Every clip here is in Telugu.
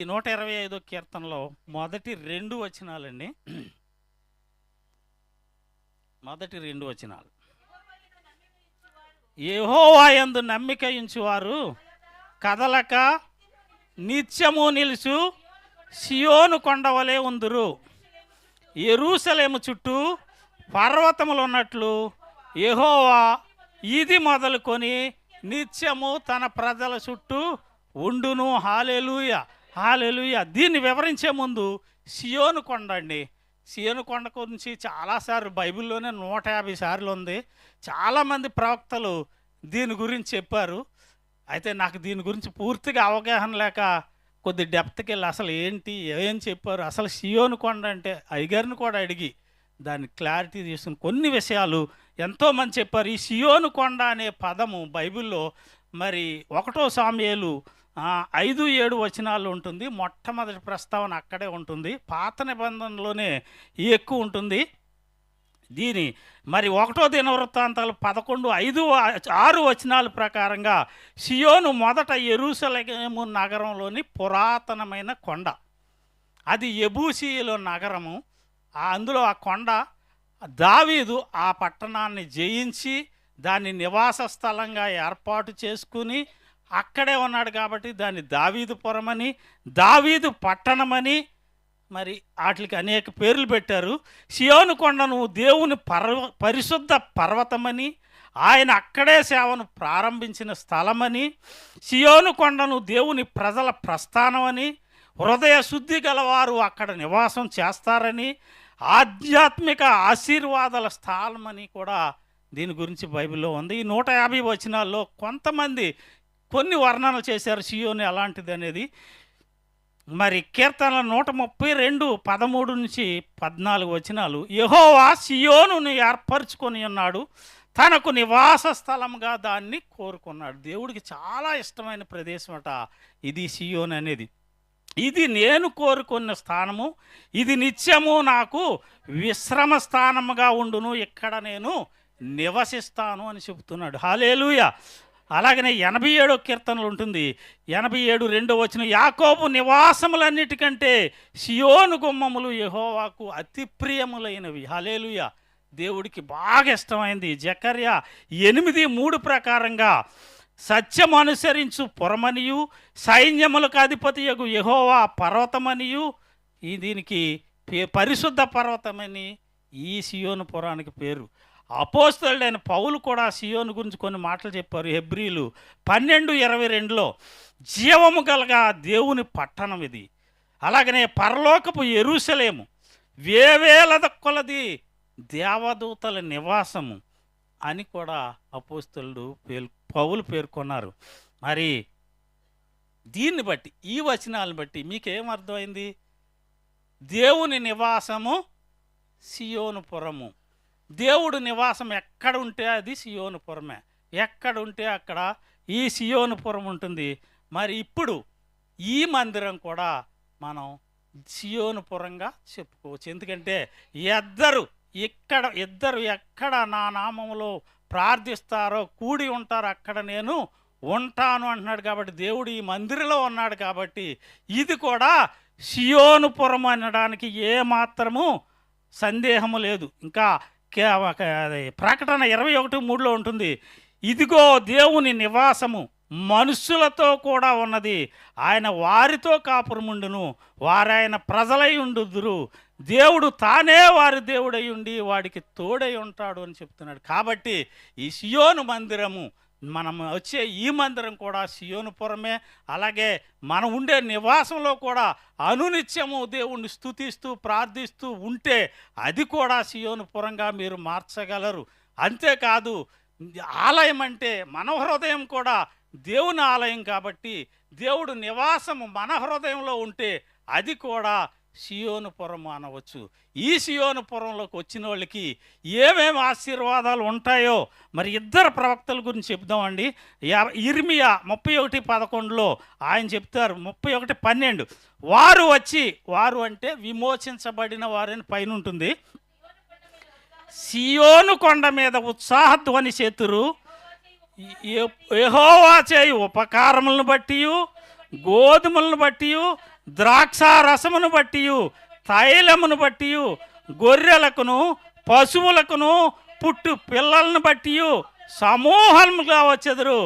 ఈ 125 కీర్తనలో మొదటి 2 వచనాలండి. మొదటి 2 వచనాలు. యెహోవా యందు నమ్మిక ఉంచువారు కదలక నిత్యము నిలుచు సియోను కొండవలే ఉందురు. యెరూషలేము చుట్టూ పర్వతములు ఉన్నట్లు యెహోవా ఇది మొదలుకొని నిత్యము తన ప్రజల చుట్టూ ఉండును. హల్లెలూయా, హల్లెలూయా. దీన్ని వివరించే ముందు సియోను కొండ అండి. సియోను కొండ గురించి చాలాసార్లు బైబిల్లోనే 150 సార్లు ఉంది. చాలామంది ప్రవక్తలు దీని గురించి చెప్పారు. అయితే నాకు దీని గురించి పూర్తిగా అవగాహన లేక కొద్ది డెప్త్కి వెళ్ళి అసలు ఏంటి ఏం చెప్పారు, అసలు సియోను కొండ అంటే అయ్యగారిని కూడా అడిగి దాన్ని క్లారిటీ తీసుకుని కొన్ని విషయాలు ఎంతోమంది చెప్పారు. ఈ సియోను కొండ అనే పదము బైబిల్లో మరి 1 సాముయేలు 5-7 వచనాలు ఉంటుంది. మొట్టమొదటి ప్రస్తావన అక్కడే ఉంటుంది. పాత నిబంధనలోనే ఎక్కువ ఉంటుంది. దీని మరి 1 దినవృత్తాంతాలు 11:5-6 వచనాల ప్రకారంగా సియోను మొదట యెరూషలేము నగరంలోని పురాతనమైన కొండ. అది యెబూసీయుల నగరము. అందులో ఆ కొండ దావీదు ఆ పట్టణాన్ని జయించి దాన్ని నివాస స్థలంగా ఏర్పాటు చేసుకుని అక్కడే ఉన్నాడు కాబట్టి దాన్ని దావీదుపురమని, దావీదు పట్టణమని మరి వాటికి అనేక పేర్లు పెట్టారు. సియోను కొండను దేవుని పరిశుద్ధ పర్వతమని, ఆయన అక్కడే సేవను ప్రారంభించిన స్థలమని, సియోను కొండను దేవుని ప్రజల ప్రస్థానమని, హృదయ శుద్ధి గలవారు అక్కడ నివాసం చేస్తారని, ఆధ్యాత్మిక ఆశీర్వాదాల స్థలమని కూడా దీని గురించి బైబిల్లో ఉంది. ఈ 150 వచనాల్లో కొంతమంది కొన్ని వర్ణనలు చేశారు సియోను ఎలాంటిది అనేది. మరి కీర్తనల 132:13-14 వచనాలు. యెహోవా సియోనును ఏర్పరచుకొని ఉన్నాడు, తనకు నివాస స్థలంగా దాన్ని కోరుకున్నాడు. దేవుడికి చాలా ఇష్టమైన ప్రదేశం అట ఇది సియోను అనేది. ఇది నేను కోరుకున్న స్థానము, ఇది నిత్యము నాకు విశ్రమ స్థానముగా ఉండును, ఇక్కడ నేను నివసిస్తాను అని చెబుతున్నాడు. హల్లెలూయా. అలాగనే 87 కీర్తనలు ఉంటుంది. 87:2 వచనం. యాకోబు నివాసములన్నిటికంటే సియోను గుమ్మములు యెహోవాకు అతి ప్రియములైనవి. హల్లెలూయా. దేవుడికి బాగా ఇష్టమైంది. జకర్యా 8:3 ప్రకారంగా సత్యం అనుసరించు పురమనియు, సైన్యములకు అధిపతియగు యెహోవా పర్వతమనియు, దీనికి పరిశుద్ధ పర్వతమని ఈ సియోను పురానికి పేరు. అపోస్తలుడైన పౌలు కూడా సియోను గురించి కొన్ని మాటలు చెప్పారు. హెబ్రీలు 12:22లో జీవము గలగా దేవుని పట్టణం ఇది, అలాగనే పరలోకపు యెరూషలేము, వేవేల కొలది దేవదూతల నివాసము అని కూడా అపోస్తలుడు పౌలు పేర్కొన్నారు. మరి దీన్ని బట్టి, ఈ వచనాలను బట్టి మీకేమర్థమైంది? దేవుని నివాసము సియోనుపురము. దేవుడు నివాసం ఎక్కడ ఉంటే అది సియోనుపురమే. ఎక్కడ ఉంటే అక్కడ ఈ సియోనుపురం ఉంటుంది. మరి ఇప్పుడు ఈ మందిరం కూడా మనం సియోనుపురంగా చెప్పుకోవచ్చు. ఎందుకంటే ఇద్దరు ఎక్కడ నా నామములో ప్రార్థిస్తారో, కూడి ఉంటారో అక్కడ నేను ఉంటాను అంటున్నాడు. కాబట్టి దేవుడు ఈ మందిరంలో ఉన్నాడు కాబట్టి ఇది కూడా సియోనుపురం అనడానికి ఏమాత్రము సందేహము లేదు. ఇంకా ప్రకటన 21:3లో ఉంటుంది. ఇదిగో దేవుని నివాసము మనుష్యులతో కూడా ఉన్నది, ఆయన వారితో కాపురముండును, వారాయన ప్రజలై ఉండుదురు, దేవుడు తానే వారి దేవుడై ఉండి వాడికి తోడై ఉంటాడు అని చెప్తున్నాడు. కాబట్టి ఈ సియోను మందిరము, మనం వచ్చే ఈ మందిరం కూడా సియోనుపురమే. అలాగే మనం ఉండే నివాసంలో కూడా అనునిత్యము దేవుణ్ణి స్తుతిస్తూ ప్రార్థిస్తూ ఉంటే అది కూడా సియోనుపురంగా మీరు మార్చగలరు. అంతేకాదు, ఆలయం అంటే మన హృదయం కూడా దేవుని ఆలయం కాబట్టి దేవుడు నివాసము మన హృదయంలో ఉంటే అది కూడా సియోనుపురం అనవచ్చు. ఈ సియోనుపురంలోకి వచ్చిన వాళ్ళకి ఏమేమి ఆశీర్వాదాలు ఉంటాయో మరి ఇద్దరు ప్రవక్తల గురించి చెప్దామండి. ఇర్మియా 31:11లో ఆయన చెప్తారు. 31:12 వారు అంటే విమోచించబడిన వారని పైన ఉంటుంది. సియోను కొండ మీద ఉత్సాహధ్వని చేతురు, యెహోవా చేయు ఉపకారములను బట్టి, గోధుమలను బట్టి, ద్రాక్ష రసమును బట్టి తైలమును బట్టి గొర్రెలకును పశువులకును పుట్టు పిల్లలను బట్టి సమూహముగా వచ్చెదరు.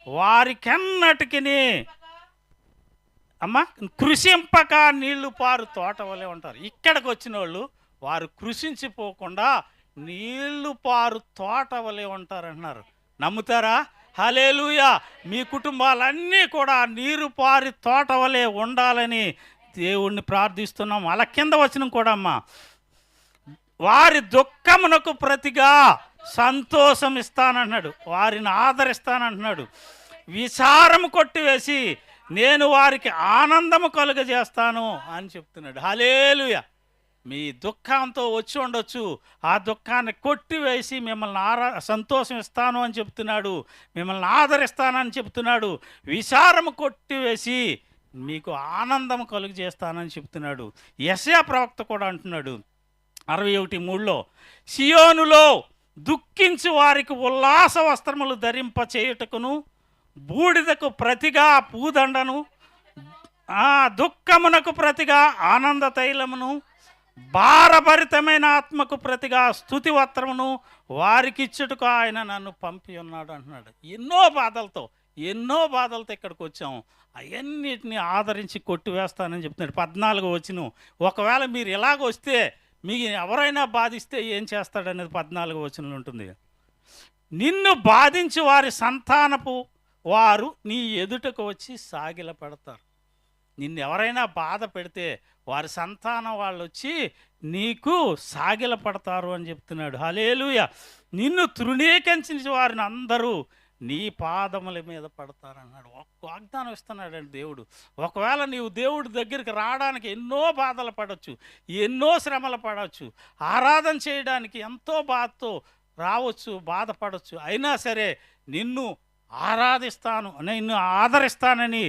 వారికెన్నటికి అమ్మ కృషింపక నీళ్లు పారు తోట వలె ఉంటారు. ఇక్కడికి వచ్చిన వాళ్ళు వారు కృషించిపోకుండా నీళ్లు పారు తోట వలె ఉంటారంటున్నారు. నమ్ముతారా? హల్లెలూయా. మీ కుటుంబాలన్నీ కూడా నీరు పారి తోట వలె ఉండాలని దేవుణ్ణి ప్రార్థిస్తున్నాం. అలా కింద వచనం కూడా అమ్మ, వారి దుఃఖమునకు ప్రతిగా సంతోషం ఇస్తానంటున్నాడు, వారిని ఆదరిస్తానంటున్నాడు. విచారము కొట్టివేసి నేను వారికి ఆనందము కలుగజేస్తాను అని చెప్తున్నాడు. హల్లెలూయా. మీ దుఃఖంతో వచ్చి ఉండొచ్చు, ఆ దుఃఖాన్ని కొట్టివేసి మిమ్మల్ని సంతోషం ఇస్తాను అని చెప్తున్నాడు, మిమ్మల్ని ఆదరిస్తానని చెప్తున్నాడు. విచారము కొట్టివేసి మీకు ఆనందం కలుగజేస్తానని చెప్తున్నాడు. యెషయా ప్రవక్త కూడా అంటున్నాడు 61:3, సియోనులో దుఃఖించి వారికి ఉల్లాస వస్త్రములు ధరింప చేయుటకును బూడిదకు ప్రతిగా పూదండను, దుఃఖమునకు ప్రతిగా ఆనంద తైలమును, భారభరితమైన ఆత్మకు ప్రతిగా స్తుతి వస్త్రమును వారికిచ్చుటకు ఆయన నన్ను పంపి ఉన్నాడు అంటున్నాడు. ఎన్నో బాధలతో ఇక్కడికి వచ్చాము, అవన్నిటిని ఆదరించి కొట్టివేస్తానని చెప్తున్నాడు. 14వ వచనం, ఒకవేళ మీరు ఇలాగ వస్తే మీకు ఎవరైనా బాధిస్తే ఏం చేస్తాడనేది 14వ వచనంలో ఉంటుంది. నిన్ను బాధించి వారి సంతానపు వారు నీ ఎదుటకు వచ్చి సాగిల పెడతారు. నిన్ను ఎవరైనా బాధ పెడితే వారి సంతానం వాళ్ళు వచ్చి నీకు సాగిల పడతారు అని చెప్తున్నాడు. హల్లెలూయా. నిన్ను తృణీకరించిన వారిని అందరూ నీ పాదముల మీద పడతారన్నాడు. ఒక వాగ్దానం ఇస్తున్నాడండి దేవుడు. ఒకవేళ నీవు దేవుడి దగ్గరికి రావడానికి ఎన్నో బాధలు పడవచ్చు, ఎన్నో శ్రమలు పడవచ్చు, ఆరాధన చేయడానికి ఎంతో బాధతో రావచ్చు, బాధపడవచ్చు, అయినా సరే నిన్ను ఆరాధిస్తాను, నిన్ను ఆదరిస్తానని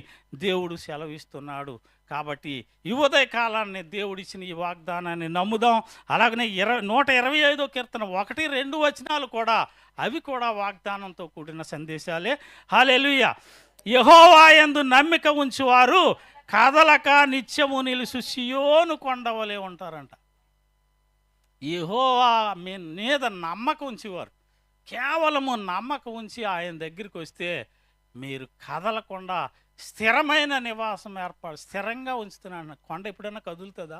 దేవుడు సెలవిస్తున్నాడు. కాబట్టి ఈ ఉదయ కాలాన్ని దేవుడిచ్చిన ఈ వాగ్దానాన్ని నమ్ముదాం. అలాగనే 125వ కీర్తన 1-2 వచనాలు కూడా, అవి కూడా వాగ్దానంతో కూడిన సందేశాలే. హల్లెలూయా. యెహోవా యందు నమ్మిక ఉంచువారు కదలక నిత్యము నిలుసు సియోను కొండవలే ఉంటారంట. యెహోవా మీద నమ్మకం ఉంచేవారు, కేవలము నమ్మకం ఉంచి ఆయన దగ్గరికి వస్తే మీరు కదలకుండా స్థిరమైన నివాసం స్థిరంగా ఉంచుతున్నాను. కొండ ఎప్పుడైనా కదులుతుందా?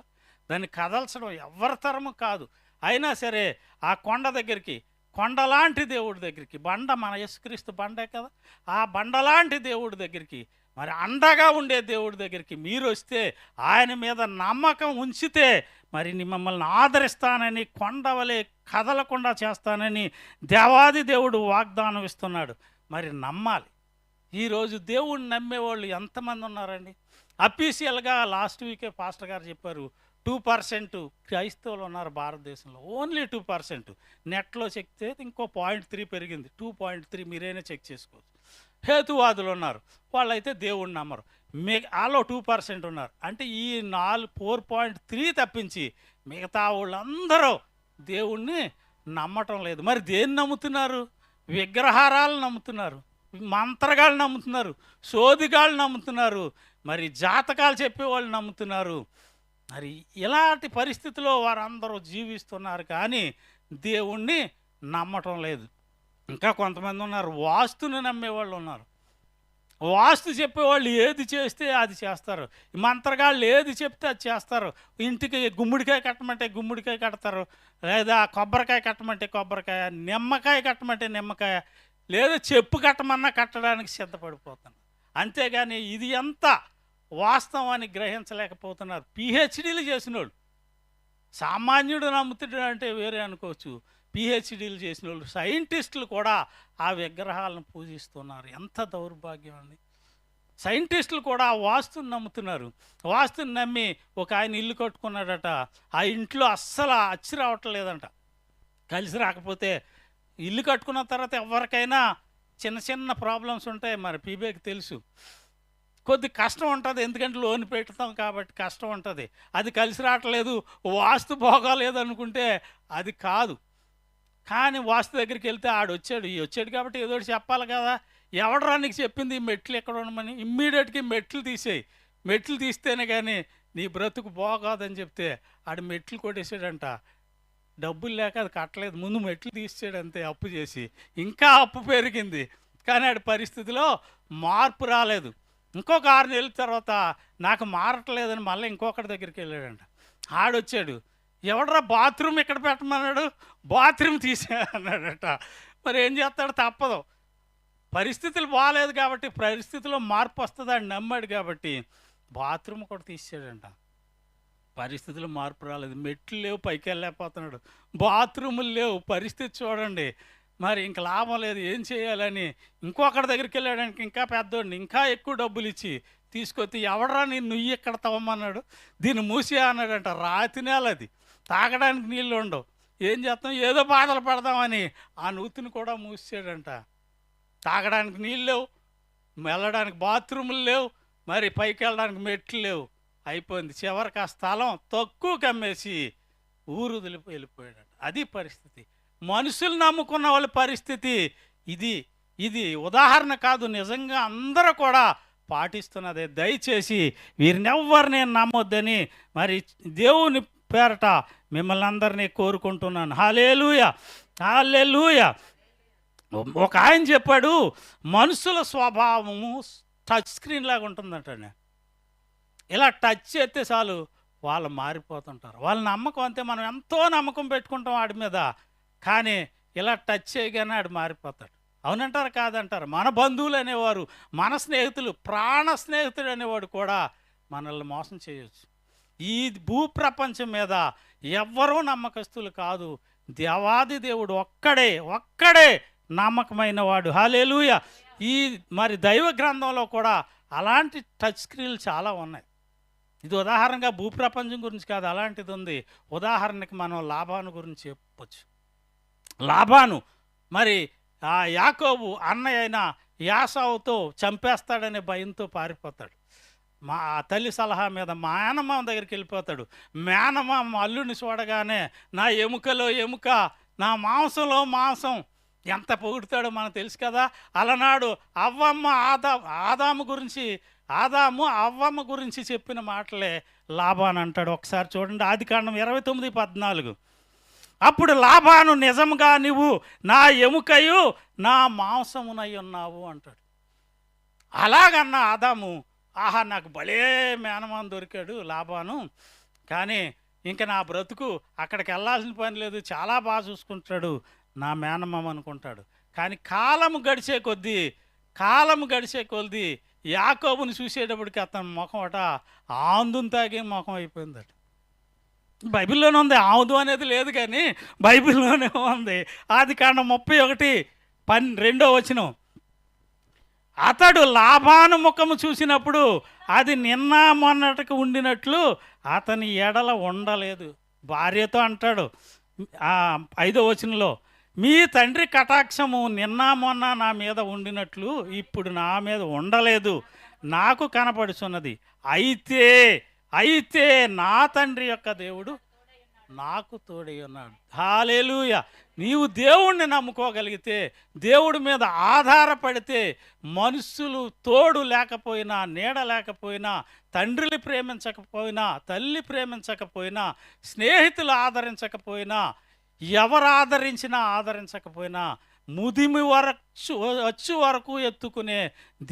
దాన్ని కదల్చడం ఎవరి తరము కాదు. అయినా సరే ఆ కొండ దగ్గరికి, కొండలాంటి దేవుడి దగ్గరికి, బండ మన యేసుక్రీస్తు బండే కదా, ఆ బండలాంటి దేవుడి దగ్గరికి, మరి అండగా ఉండే దేవుడి దగ్గరికి మీరు వస్తే, ఆయన మీద నమ్మకం ఉంచితే మరి మిమ్మల్ని ఆదరిస్తానని, కొండవలే కదలకుండా చేస్తానని దేవాది దేవుడు వాగ్దానం ఇస్తున్నాడు. మరి నమ్మాలి. ఈరోజు దేవుడిని నమ్మేవాళ్ళు ఎంతమంది ఉన్నారండి? అఫీషియల్గా లాస్ట్ వీకే పాస్టర్ గారు చెప్పారు 2% క్రైస్తవులు ఉన్నారు భారతదేశంలో, ఓన్లీ 2%. నెట్లో చెక్ చేస్తే ఇంకో 0.3 పెరిగింది, 2.3. మీరైనా చెక్ చేసుకోవచ్చు. హేతువాదులు ఉన్నారు, వాళ్ళైతే దేవుడిని నమ్మరు. వాళ్ళు 2% ఉన్నారు. అంటే ఈ 4.3 తప్పించి మిగతా వాళ్ళందరూ దేవుణ్ణి నమ్మటం లేదు. మరి దేన్ని నమ్ముతున్నారు? విగ్రహారాలు నమ్ముతున్నారు, మంత్రగాళ్ళు నమ్ముతున్నారు, సోదిగాళ్ళు నమ్ముతున్నారు, మరి జాతకాలు చెప్పేవాళ్ళు నమ్ముతున్నారు. మరి ఇలాంటి పరిస్థితిలో వారందరూ జీవిస్తున్నారు, కానీ దేవుణ్ణి నమ్మటం లేదు. ఇంకా కొంతమంది ఉన్నారు, వాస్తుని నమ్మేవాళ్ళు ఉన్నారు. వాస్తు చెప్పేవాళ్ళు ఏది చేస్తే అది చేస్తారు, మంత్రగాళ్ళు ఏది చెప్తే అది చేస్తారు. ఇంటికి గుమ్మడికాయ కట్టమంటే గుమ్మడికాయ కడతారు, లేదా కొబ్బరికాయ కట్టమంటే కొబ్బరికాయ, నిమ్మకాయ కట్టమంటే నిమ్మకాయ, లేదా చెప్పు కట్టమన్నా కట్టడానికి సిద్ధపడిపోతున్నారు. అంతేగాని ఇది ఎంత వాస్తవాన్ని గ్రహించలేకపోతున్నారు. పిహెచ్డీలు చేసిన వాళ్ళు, సామాన్యుడు నమ్ముతున్నాడు అంటే వేరే అనుకోవచ్చు, పిహెచ్డీలు చేసిన వాళ్ళు, సైంటిస్టులు కూడా ఆ విగ్రహాలను పూజిస్తున్నారు. ఎంత దౌర్భాగ్యం అండి! సైంటిస్టులు కూడా ఆ వాస్తుని నమ్ముతున్నారు. వాస్తుని నమ్మి ఒక ఆయన ఇల్లు కట్టుకున్నాడట, ఆ ఇంట్లో అస్సలు అచ్చి రావట్లేదంట. కలిసి రాకపోతే ఇల్లు కట్టుకున్న తర్వాత ఎవరికైనా చిన్న చిన్న ప్రాబ్లమ్స్ ఉంటాయి, మరి పీబేకి తెలుసు. కొద్ది కష్టం ఉంటుంది, ఎందుకంటే లోన్ పెడతాం కాబట్టి కష్టం ఉంటుంది. అది కలిసి రావట్లేదు, వాస్తు బాగోలేదు అనుకుంటే అది కాదు. కానీ వాస్తు దగ్గరికి వెళ్తే వచ్చాడు కాబట్టి ఏదో చెప్పాలి కదా. ఎవడరా నీకు చెప్పింది ఈ మెట్లు ఎక్కడ ఉండమని? ఇమ్మీడియట్గా మెట్లు తీసేయి, మెట్లు తీస్తేనే కానీ నీ బ్రతుకు బాగోదని చెప్తే ఆడు మెట్లు కొట్టేసాడంట. డబ్బులు లేక అది కట్టలేదు, ముందు మెట్లు తీసాడు అంతే, అప్పు చేసి. ఇంకా అప్పు పెరిగింది, కానీ ఆడి పరిస్థితిలో మార్పు రాలేదు. ఇంకొక 6 నెలల తర్వాత నాకు మారట్లేదని మళ్ళీ ఇంకొకటి దగ్గరికి వెళ్ళాడంట. ఆడొచ్చాడు, ఎవడరా బాత్రూమ్ ఇక్కడ పెట్టమన్నాడు, బాత్రూమ్ తీసే అన్నాడట. మరి ఏం చేస్తాడు, తప్పదు. పరిస్థితులు బాగాలేదు కాబట్టి, పరిస్థితిలో మార్పు వస్తుందని నమ్మాడు కాబట్టి బాత్రూమ్ కూడా తీసాడంట. పరిస్థితులు మార్పు రాలేదు, మెట్లు లేవు, పైకి వెళ్ళలేకపోతున్నాడు, బాత్రూములు లేవు. పరిస్థితి చూడండి. మరి ఇంక లాభం లేదు, ఏం చేయాలని ఇంకొకటి దగ్గరికి వెళ్ళాడానికి, ఇంకా పెద్దోడిని ఇంకా ఎక్కువ డబ్బులు ఇచ్చి తీసుకొచ్చి, ఎవడరా నేను నుయ్యి ఇక్కడ తవ్వమన్నాడు, దీన్ని మూసి అన్నాడంట. రాతి నేల అది, తాగడానికి నీళ్ళు ఉండవు. ఏం చేస్తాం, ఏదో బాధలు పడదామని ఆ నూతిని కూడా మూసాడంట. తాగడానికి నీళ్ళు లేవు, వెళ్ళడానికి బాత్రూములు లేవు, మరి పైకి వెళ్ళడానికి మెట్లు లేవు. అయిపోయింది. చివరికి ఆ స్థలం తక్కువ కమ్మేసి ఊరు వదిలిపోయి వెళ్ళిపోయాడంట. అది పరిస్థితి. మనుషులు నమ్ముకున్న వాళ్ళ పరిస్థితి ఇది. ఇది ఉదాహరణ కాదు, నిజంగా అందరూ కూడా పాటిస్తున్నదే. దయచేసి వీరిని ఎవ్వరిని నమ్మొద్దని మరి దేవుని పేరట మిమ్మల్ని అందరినీ కోరుకుంటున్నాను. హల్లెలూయా, హల్లెలూయా. ఒక ఆయన చెప్పాడు, మనుషుల స్వభావము టచ్ స్క్రీన్ లాగా ఉంటుందంటండి. ఇలా టచ్ చేస్తే చాలు వాళ్ళు మారిపోతుంటారు. వాళ్ళ నమ్మకం అంతే. మనం ఎంతో నమ్మకం పెట్టుకుంటాం వాడి మీద, కానీ ఇలా టచ్ చేయగానే ఆడు మారిపోతాడు. అవునంటారు కాదంటారు. మన బంధువులు అనేవారు, మన స్నేహితులు, ప్రాణ స్నేహితుడు అనేవాడు కూడా మనల్ని మోసం చేయొచ్చు. ఈ భూప్రపంచం మీద ఎవ్వరూ నమ్మకస్తులు కాదు. దేవాది దేవుడు ఒక్కడే నమ్మకమైన వాడు. హల్లెలూయా. ఈ మరి దైవ గ్రంథంలో కూడా అలాంటి టచ్ స్క్రీన్లు చాలా ఉన్నాయి. ఇది ఉదాహరణగా భూప్రపంచం గురించి కాదు, అలాంటిది ఉంది. ఉదాహరణకి మనం లాబాను గురించి చెప్పవచ్చు. లాబాను మరి ఆ యాకోబు అన్నయ్య అయిన యాసావుతో చంపేస్తాడనే భయంతో పారిపోతాడు. మా తల్లి సలహా మీద మేనమామ దగ్గరికి వెళ్ళిపోతాడు. మేనమామ అల్లుని చూడగానే నా ఎముకలో ఎముక, నా మాంసంలో మాంసం, ఎంత పొగుడుతాడో మనకు తెలుసు కదా. అలనాడు ఆదాము అవ్వమ్మ గురించి చెప్పిన మాటలే లాబాను అంటాడు. ఒకసారి చూడండి, ఆదికాండం 29:14. అప్పుడు లాబాను, నిజంగా నీవు నా ఎముకయు నా మాంసమునై ఉన్నావు అంటాడు. అలాగన్న ఆదాము, ఆహా నాకు భలే మేనమామ దొరికాడు లాబాను, కానీ ఇంకా నా బ్రతుకు అక్కడికి వెళ్ళాల్సిన పని లేదు, చాలా బాగా చూసుకుంటాడు నా మేనమామ అనుకుంటాడు. కానీ కాలము గడిచే కొద్ది యాకోబుని చూసేటప్పటికి అతని ముఖం ఆందుని తాగే ముఖం అయిపోయిందట. బైబిల్లోనే ఉంది, ఆముదు అనేది లేదు కానీ బైబిల్లోనే ఉంది. ఆదికాండం 31:2 అతడు లాబాను ముఖము చూసినప్పుడు అది నిన్న మొన్నటికి ఉండినట్లు అతని ఎడల ఉండలేదు. భార్యతో అంటాడు 5వ మీ తండ్రి కటాక్షము నిన్న మొన్న నా మీద ఉండినట్లు ఇప్పుడు నా మీద ఉండలేదు, నాకు కనపడుచున్నది. అయితే నా తండ్రి యొక్క దేవుడు నాకు తోడై ఉన్నాడు. హల్లెలూయా. నీవు దేవుణ్ణి నమ్ముకోగలిగితే, దేవుడి మీద ఆధారపడితే, మనుషులు తోడు లేకపోయినా, నీడ లేకపోయినా, తండ్రిని ప్రేమించకపోయినా, తల్లి ప్రేమించకపోయినా, స్నేహితులు ఆదరించకపోయినా, ఎవరు ఆదరించకపోయినా, ముదిమి వచ్చు వరకు ఎత్తుకునే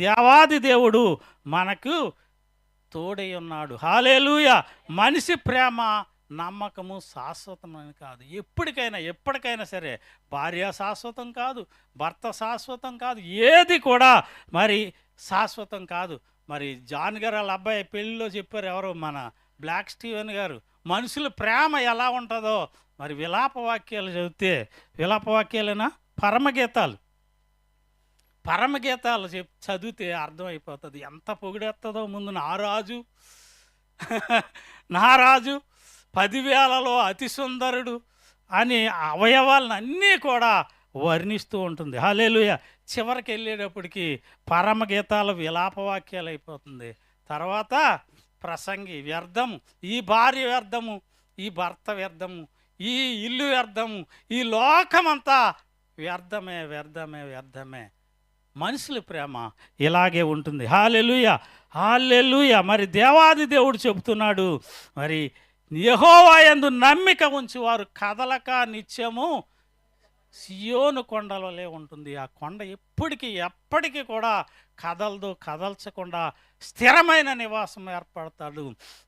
దేవాది దేవుడు మనకు తోడై ఉన్నాడు. హల్లెలూయా. మనిషి ప్రేమ, నమ్మకము శాశ్వతమని కాదు. ఎప్పటికైనా సరే భార్య శాశ్వతం కాదు, భర్త శాశ్వతం కాదు, ఏది కూడా మరి శాశ్వతం కాదు. మరి జాన్ గారు వాళ్ళ అబ్బాయి పెళ్ళిలో చెప్పారు, ఎవరు, మన బ్లాక్ స్టీవెన్ గారు, మనుషుల ప్రేమ ఎలా ఉంటుందో మరి విలాపవాక్యాలు విలాపవాక్యాలైనా పరమగీతాలు చదివితే అర్థమైపోతుంది. ఎంత పొగిడేస్తుందో. ముందు నా రాజు 10,000లో అతి సుందరుడు అని అవయవాలను అన్నీ కూడా వర్ణిస్తూ ఉంటుంది. హల్లెలూయా. చివరికి వెళ్ళేటప్పటికి పరమగీతాలు విలాపవాక్యాలు అయిపోతుంది. తర్వాత ప్రసంగి వ్యర్థము, ఈ భార్య వ్యర్థము, ఈ భర్త వ్యర్థము, ఈ ఇల్లు వ్యర్థము, ఈ లోకమంతా వ్యర్థమే. మనుషుల ప్రేమ ఇలాగే ఉంటుంది. హల్లెలూయా, హల్లెలూయా. మరి దేవాది దేవుడు చెబుతున్నాడు, మరి యెహోవా యందు నమ్మిక ఉంచి వారు కదలక నిత్యము సియోను కొండలవలే ఉంటుంది. ఆ కొండ ఎప్పటికీ కూడా కదలదు, కదల్చకుండా స్థిరమైన నివాసం ఏర్పడతాడు.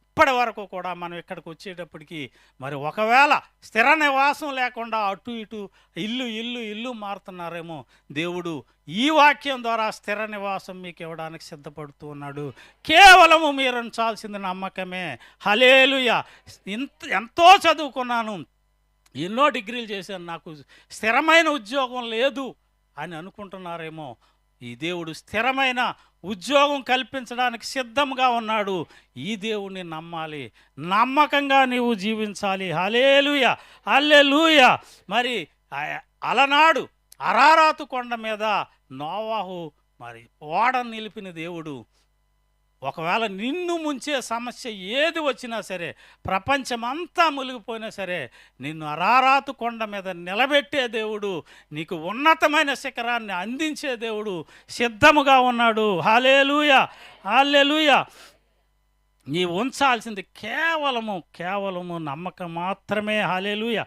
ఇప్పటి వరకు కూడా మనం ఇక్కడికి వచ్చేటప్పటికి మరి ఒకవేళ స్థిర నివాసం లేకుండా అటు ఇటు ఇల్లు మారుతున్నారేమో, దేవుడు ఈ వాక్యం ద్వారా స్థిర నివాసం మీకు ఇవ్వడానికి సిద్ధపడుతూ ఉన్నాడు. కేవలము మీరు ఉంచాల్సింది నమ్మకమే. హల్లెలూయా. ఎంతో చదువుకున్నాను, ఎన్నో డిగ్రీలు చేశాను, నాకు స్థిరమైన ఉద్యోగం లేదు అని అనుకుంటున్నారేమో, ఈ దేవుడు స్థిరమైన ఉద్యోగం కల్పించడానికి సిద్ధంగా ఉన్నాడు. ఈ దేవుణ్ణి నమ్మాలి, నమ్మకంగా నీవు జీవించాలి. హల్లెలూయా, హల్లెలూయా. మరి అలనాడు అరారాతు కొండ మీద నోవాహు మరి ఓడను నిలిపిన దేవుడు, ఒకవేళ నిన్ను ముంచే సమస్య ఏది వచ్చినా సరే, ప్రపంచమంతా మునిగిపోయినా సరే, నిన్ను అరారాతు కొండ మీద నిలబెట్టే దేవుడు, నీకు ఉన్నతమైన శిఖరాన్ని అందించే దేవుడు సిద్ధముగా ఉన్నాడు. హల్లెలూయా, హల్లెలూయా. నీ ఉంచాల్సింది కేవలము నమ్మకం మాత్రమే. హల్లెలూయా.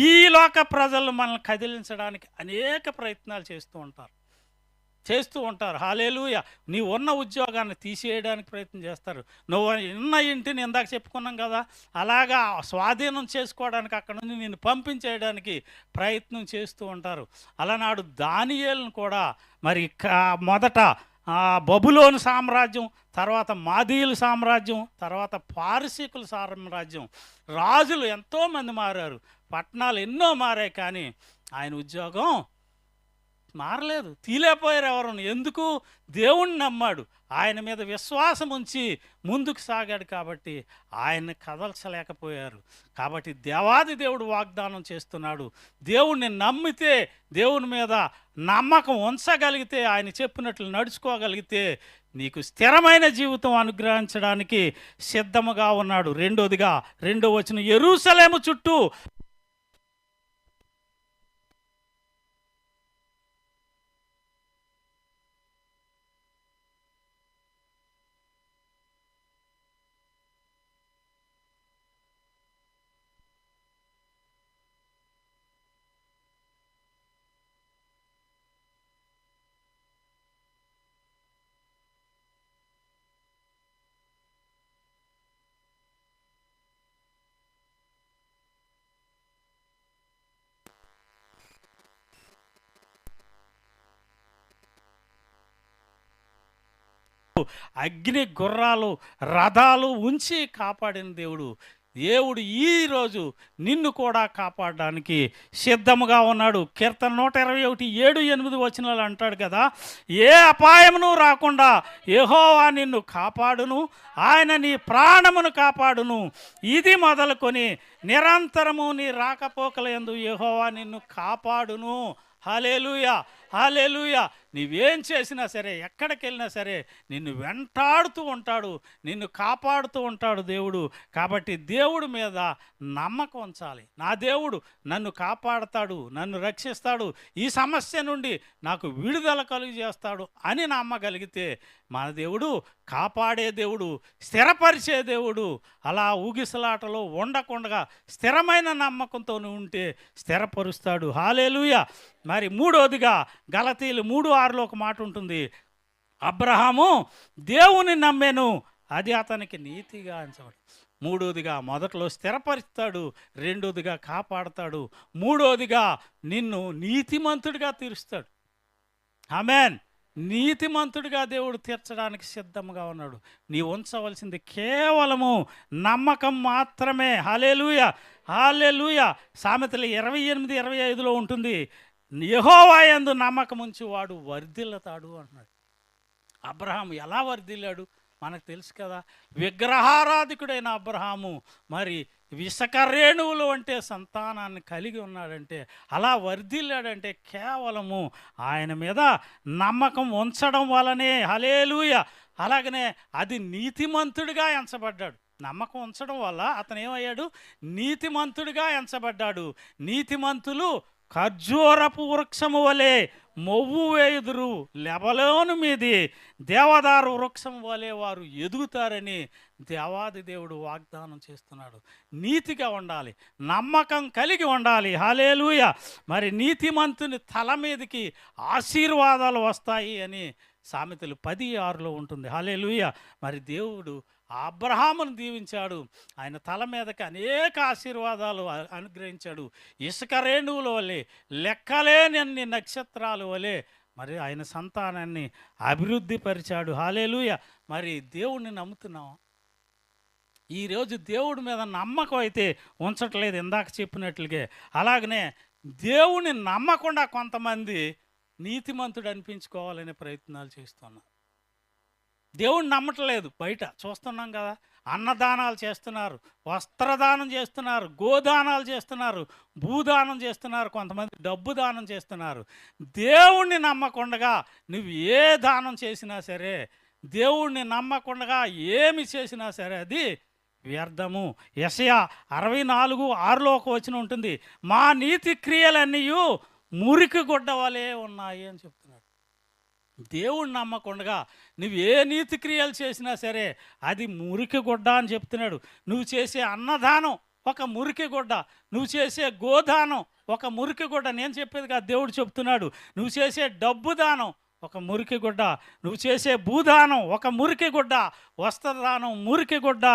ఈ లోక ప్రజలు మనల్ని కదిలించడానికి అనేక ప్రయత్నాలు చేస్తూ ఉంటారు. హల్లెలూయా. నీ ఉన్న ఉద్యోగాన్ని తీసేయడానికి ప్రయత్నం చేస్తారు. నువ్వు ఉన్న ఇంటిని ఇందాక చెప్పుకున్నాం కదా, అలాగా స్వాధీనం చేసుకోవడానికి అక్కడ నుంచి నిన్ను పంపించేయడానికి ప్రయత్నం చేస్తూ ఉంటారు. అలనాడు దానియేలును కూడా మరి మొదట బబులోను సామ్రాజ్యం, తర్వాత మాదీయుల సామ్రాజ్యం, తర్వాత పారసీకుల సామ్రాజ్యం, రాజులు ఎంతోమంది మారారు, పట్టణాలు ఎన్నో మారాయి, కానీ ఆయన ఉద్యోగం మారలేదు, తీలేపోయారు ఎవరు. ఎందుకు? దేవుణ్ణి నమ్మాడు, ఆయన మీద విశ్వాసం ఉంచి ముందుకు సాగాడు కాబట్టి ఆయన్ని కదల్చలేకపోయారు. కాబట్టి దేవాది దేవుడు వాగ్దానం చేస్తున్నాడు, దేవుణ్ణి నమ్మితే, దేవుని మీద నమ్మకం ఉంచగలిగితే, ఆయన చెప్పినట్లు నడుచుకోగలిగితే నీకు స్థిరమైన జీవితం అనుగ్రహించడానికి సిద్ధముగా ఉన్నాడు. రెండో వచనం, యెరూషలేము చుట్టూ అగ్ని గుర్రాలు రథాలు ఉంచి కాపాడిన దేవుడు ఈరోజు నిన్ను కూడా కాపాడడానికి సిద్ధముగా ఉన్నాడు. కీర్తన 121 7, 8 వచనాలు అంటాడు కదా, ఏ అపాయమును రాకుండా యెహోవా నిన్ను కాపాడును, ఆయన నీ ప్రాణమును కాపాడును, ఇది మొదలుకొని నిరంతరము నీ రాకపోకలందు యెహోవా నిన్ను కాపాడును. హల్లెలూయా, హల్లెలూయా. నీవేం చేసినా సరే, ఎక్కడికి వెళ్ళినా సరే నిన్ను వెంటాడుతూ ఉంటాడు, నిన్ను కాపాడుతూ ఉంటాడు దేవుడు. కాబట్టి దేవుడి మీద నమ్మకం ఉంచాలి. నా దేవుడు నన్ను కాపాడతాడు, నన్ను రక్షిస్తాడు, ఈ సమస్య నుండి నాకు విడుదల కలుగజేస్తాడు అని నమ్మగలిగితే మన దేవుడు కాపాడే దేవుడు, స్థిరపరిచే దేవుడు. అలా ఊగిసలాటలో ఉండకుండా స్థిరమైన నమ్మకంతో ఉంటే స్థిరపరుస్తాడు. హల్లెలూయా. మరి మూడోదిగా గలతీయులు 3:6లో ఒక మాట ఉంటుంది, అబ్రహాము దేవుని నమ్మెను, అది అతనికి నీతిగా ఎంచబడింది. మూడోదిగా మొదట్లో స్థిరపరుస్తాడు, రెండోదిగా కాపాడతాడు, మూడోదిగా నిన్ను నీతిమంతుడిగా తీరుస్తాడు. ఆమేన్. నీతిమంతుడిగా దేవుడు తీర్చడానికి సిద్ధంగా ఉన్నాడు. నీ ఉంచవలసింది కేవలము నమ్మకం మాత్రమే. హల్లెలూయా, హల్లెలూయా. సామెతలు 28-25లో ఉంటుంది, యెహోవా యందు నమ్మకం ఉంచి వాడు వర్ధిల్లుతాడు అన్నాడు. అబ్రహాము ఎలా వర్ధిల్లాడు మనకు తెలుసు కదా. విగ్రహారాధికుడైన అబ్రహాము మరి ఇసుక రేణువులు అంటే సంతానాన్ని కలిగి ఉన్నాడంటే, అలా వర్ధిల్లాడంటే కేవలము ఆయన మీద నమ్మకం ఉంచడం వలనే. హల్లెలూయా. అలాగనే అది నీతిమంతుడిగా ఎంచబడ్డాడు. నమ్మకం ఉంచడం వల్ల అతను ఏమయ్యాడు? నీతిమంతుడిగా ఎంచబడ్డాడు. నీతిమంతులు ఖర్జూరపు వృక్షము వలె మొవ్వు వేయుదురు, లెబలోను మీది దేవదారు వృక్షం వలె వారు ఎదుగుతారని దేవాది దేవుడు వాగ్దానం చేస్తున్నాడు. నీతిగా ఉండాలి, నమ్మకం కలిగి ఉండాలి. హల్లెలూయా. మరి నీతిమంతుని తల మీదకి ఆశీర్వాదాలు వస్తాయి అని సామెతలు 10:6 ఉంటుంది. హల్లెలూయా. మరి దేవుడు అబ్రహామును దీవించాడు, ఆయన తల మీదకి అనేక ఆశీర్వాదాలు అనుగ్రహించాడు. ఇసుక రేణువుల వలె, లెక్కలేనన్ని నక్షత్రాల వలె మరి ఆయన సంతానాన్ని అభివృద్ధి పరిచాడు. హల్లెలూయా. మరి దేవుణ్ణి నమ్ముతున్నాం. ఈరోజు దేవుడి మీద నమ్మకం అయితే ఉంచట్లేదు, ఇందాక చెప్పినట్లుగా. అలాగనే దేవుణ్ణి నమ్మకుండా కొంతమంది నీతిమంతుడు అనిపించుకోవాలనే ప్రయత్నాలు చేస్తున్నారు. దేవుణ్ణి నమ్మట్లేదు, బయట చూస్తున్నాం కదా. అన్నదానాలు చేస్తున్నారు, వస్త్రదానం చేస్తున్నారు, గోదానాలు చేస్తున్నారు, భూదానం చేస్తున్నారు, కొంతమంది డబ్బు దానం చేస్తున్నారు. దేవుణ్ణి నమ్మకుండా నువ్వు ఏ దానం చేసినా సరే, దేవుణ్ణి నమ్మకుండా ఏమి చేసినా సరే అది వ్యర్థము. యెషయా 64:6 ఒక వచనం ఉంటుంది, మా నీతి క్రియలన్నీ మురికి గుడ్డ వలె ఉన్నాయి అని చెప్తున్నాడు. దేవుణ్ణి నమ్మకుండా నువ్వు ఏ నీతి క్రియలు చేసినా సరే అది మురికి గుడ్డ అని చెప్తున్నాడు. నువ్వు చేసే అన్నదానం ఒక మురికి గుడ్డ, నువ్వు చేసే గోదానం ఒక మురికి గుడ్డ. నేను చెప్పేది కాదు, దేవుడు చెప్తున్నాడు. నువ్వు చేసే డబ్బు దానం ఒక మురికి గుడ్డ, నువ్వు చేసే భూదానం ఒక మురికి గుడ్డ, వస్త్రదానం మురికి గుడ్డ,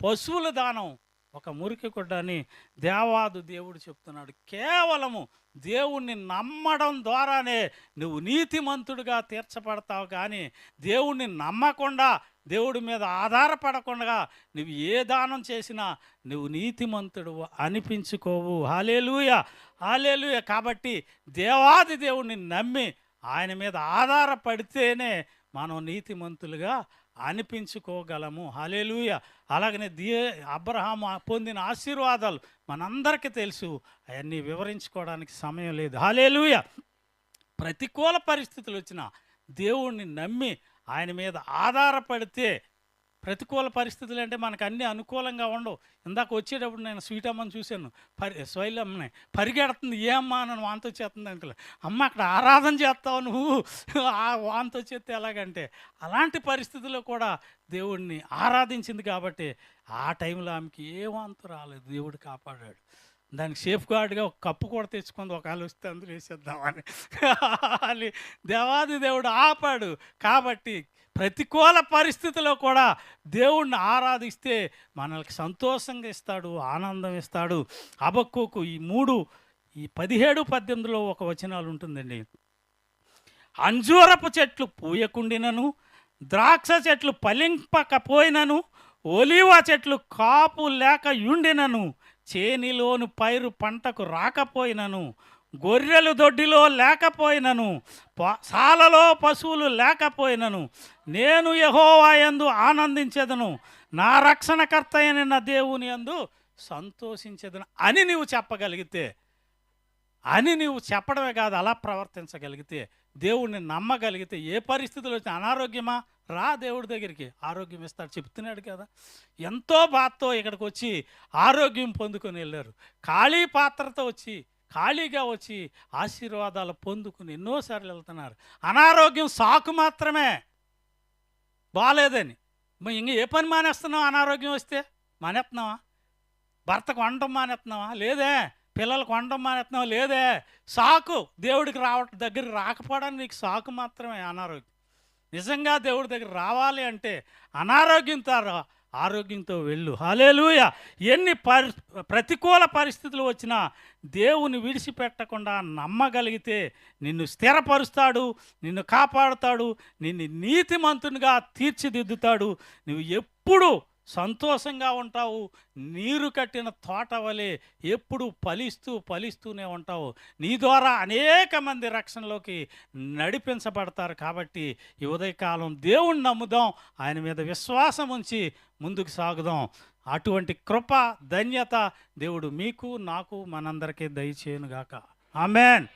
పశువుల దానం ఒక మురికి గుడ్డ అని దేవాది దేవుడు చెప్తున్నాడు. కేవలము దేవుణ్ణి నమ్మడం ద్వారానే నువ్వు నీతిమంతుడిగా తీర్చబడతావు. కానీ దేవుణ్ణి నమ్మకుండా, దేవుడి మీద ఆధారపడకుండా నువ్వు ఏ దానం చేసినా నువ్వు నీతిమంతుడు అనిపించుకోవు. హల్లెలూయా, హల్లెలూయా. కాబట్టి దేవాది దేవుణ్ణి నమ్మి ఆయన మీద ఆధారపడితేనే మనం నీతిమంతులుగా అనిపించుకోగలము. హల్లెలూయా. అలాగనే అబ్రహాము పొందిన ఆశీర్వాదాలు మనందరికీ తెలుసు, అవన్నీ వివరించుకోవడానికి సమయం లేదు. హల్లెలూయా. ప్రతికూల పరిస్థితులు వచ్చినా దేవుణ్ణి నమ్మి ఆయన మీద ఆధారపడితే, ప్రతికూల పరిస్థితులు అంటే మనకు అన్నీ అనుకూలంగా ఉండవు. ఇందాక వచ్చేటప్పుడు నేను స్వీట్ అమ్మని చూశాను, శైలమ్మని పరిగెడుతుంది, ఏ అమ్మ అని వాంతి వచ్చేస్తుంది అంకుల్. అమ్మ అక్కడ ఆరాధన చేస్తావు నువ్వు, ఆ వాంతి వచ్చేస్తే ఎలాగంటే అలాంటి పరిస్థితుల్లో కూడా దేవుడిని ఆరాధించింది కాబట్టి ఆ టైంలో ఆమెకి ఏ వాంతి రాలేదు, దేవుడు కాపాడాడు. దానికి సేఫ్ గార్డ్గా ఒక కప్పు కూడా తెచ్చుకుంది, ఒకవేళ వస్తే అందులో వేసేద్దామని దేవాది దేవుడు ఆపాడు. కాబట్టి ప్రతికూల పరిస్థితిలో కూడా దేవుణ్ణి ఆరాధిస్తే మనల్ని సంతోషంగా ఇస్తాడు, ఆనందం ఇస్తాడు. హబక్కూకు 3:17-18 ఒక వచనాలు ఉంటుందండి. అంజూరపు చెట్లు పూయకుండినను, ద్రాక్ష చెట్లు ఫలింపకపోయినను, ఒలీవ చెట్లు కాపు లేక యుండినను, చేనిలోను పైరు పంటకు రాకపోయినను, గొర్రెలు దొడ్డిలో లేకపోయినను, సాలలో పశువులు లేకపోయినను, నేను యెహోవా యందు ఆనందించెదను, నా రక్షణకర్త అయిన నా దేవుని యందు సంతోషించెదను అని నీవు చెప్పగలిగితే, అని నీవు చెప్పడమే కాదు అలా ప్రవర్తించగలిగితే, దేవుణ్ణి నమ్మగలిగితే, ఏ పరిస్థితులు వచ్చినా అనారోగ్యమా రా దేవుడి దగ్గరికి, ఆరోగ్యం ఇస్తాడు, చెప్తున్నాడు కదా. ఎంతో బాధతో ఇక్కడికి వచ్చి ఆరోగ్యం పొందుకొని వెళ్ళారు. ఖాళీ పాత్రతో వచ్చి, ఖాళీగా వచ్చి ఆశీర్వాదాలు పొందుకుని ఎన్నోసార్లు వెళ్తున్నారు. అనారోగ్యం సాకు మాత్రమే, బాగాలేదని. ఇంక ఏ పని మానేస్తున్నావు? అనారోగ్యం వస్తే మానేస్తున్నావా? భర్తకు వండడం మానేస్తున్నావా? లేదే. పిల్లలకు వండడం మానేస్తున్నావా? లేదే. సాకు దేవుడికి దగ్గరికి రాకపోవడానికి నీకు సాకు మాత్రమే అనారోగ్యం. నిజంగా దేవుడి దగ్గర రావాలి అంటే అనారోగ్యంతో ఆరోగ్యంతో వెళ్ళు. హల్లెలూయా. ఎన్ని ప్రతికూల పరిస్థితులు వచ్చినా దేవుని విడిచిపెట్టకుండా నమ్మగలిగితే నిన్ను స్థిరపరుస్తాడు, నిన్ను కాపాడుతాడు, నిన్ను నీతిమంతునిగా తీర్చిదిద్దుతాడు. నువ్వు ఎప్పుడు సంతోషంగా ఉంటావు, నీరు కట్టిన తోట వలె ఎప్పుడు ఫలిస్తూనే ఉంటావు. నీ ద్వారా అనేక మంది రక్షణలోకి నడిపించబడతారు. కాబట్టి ఈ ఉదయకాలం దేవుణ్ణి నమ్ముదాం, ఆయన మీద విశ్వాసం ఉంచి ముందుకు సాగుదాం. అటువంటి కృప, ధన్యత దేవుడు మీకు, నాకు, మనందరికీ దయచేయునుగాక. ఆమేన్.